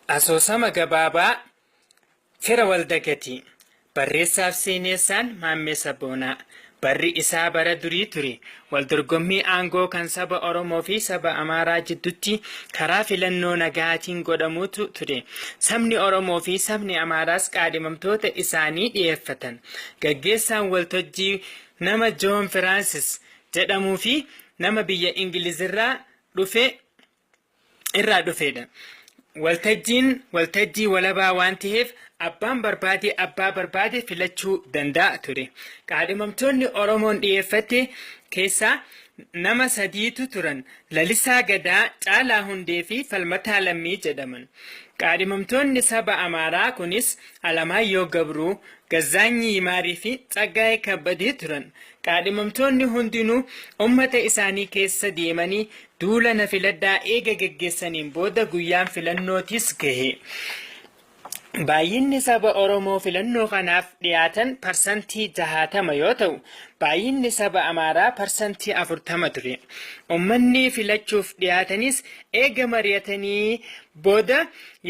Asoosama gabaabaa fira waldagati barreessaaf seeneessaan Maammee Sabboonaa. Barri isaa bara durii ture. Waldorgommii aangoo kan saba Oromoo fi saba Amaaraa jidduutti karaa filannoo nagaatiin godhamuutu ture. Sabni Oromoo fi sabni Amaaraas qaadhimamtoota isaanii dhiyeeffatan. Gaggeessaan waltajjii nama Joon Firaansis jedhamuu fi nama biyya Ingilizirraa dhufedha. Waltajjii walabaa waan ta'eef abbaan barbaade filachuu danda'a ture. Qaadhimamtoonni Oromoon dhiyeeffate keessaa nama sadiitu turan. Lalisaa Gadaa, Caalaa Hundee fi Falmataa Lammii jedhaman. Qaadhimamtoonni saba Amaaraa kunis Alamaayyoo Gabruu, Gazzaanyii Yimaarii fi Tsaggaayee Kabbadee turan. Qaadhimamtoonni hundinuu ummata isaanii keessa deemanii duula na filadhaa eega geggeessaniin booda guyyaan filannootis gahe. Baay'inni saba Oromoo filannoo kanaaf dhiyaatan parsantii 60 yoo ta'u, baay'inni saba Amaaraa parsantii 40 ture. Uummanni filachuuf dhiyaatanis eega mari'atanii booda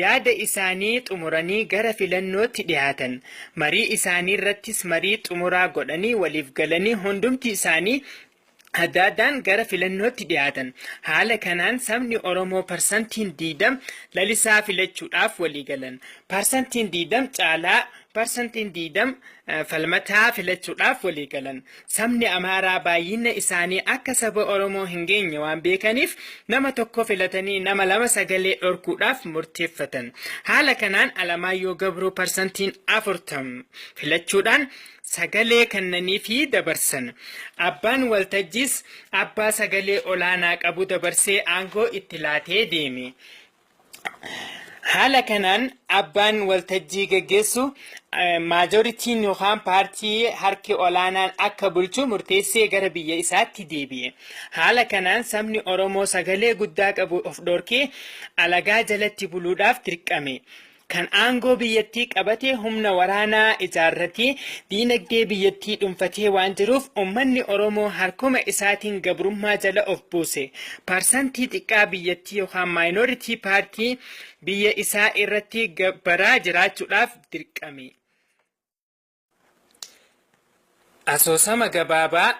yaada isaanii xumuranii gara filannootti dhiyaatan. Marii isaanii irrattis marii xumuraa godhanii waliif galanii hundumti isaanii adda addaan gara filannootti dhiyaatan. Haala kanaan sabni Oromoo parsantiin 20 lalisaa filachuudhaaf walii galan. Parsantiin 20 Caalaa, parsantiin 20 Falmataa filachuudhaaf walii galan. Sabni Amaaraa baay'ina isaanii akka saba Oromoo hin geenye waan beekaniif nama tokko filatanii nama lama sagalee dhorkuudhaaf murteeffatan. Haala kanaan Alamaayyoo Gabruu parsantiin 40 filachuudhaan sagalee kennanii fi dabarsan. Abbaan waltajjiis abbaa sagalee olaanaa qabu dabarsee aangoo itti laatee deeme. Haala kanaan abbaan waltajjii gaggeessu maajoritiin yookaan paartii harki olaanaan akka bulchu murteessee gara biyya isaatti deebi'e. Haala kanaan sabni Oromoo sagalee guddaa qabu of dhorkee alagaa jalatti buluudhaaf dirqame. Kan aangoo biyyattii qabate humna waraanaa ijaarratee diinagdee biyyattii dhuunfatee waan jiruuf uummanni Oromoo harkuma isaatiin gabrummaa jala of buuse. Parsantii xiqqaa biyyattii yookaan maayinooritii paartii biyya isaa irratti gabbaraa jiraachuudhaaf dirqame. Asoosama gabaabaa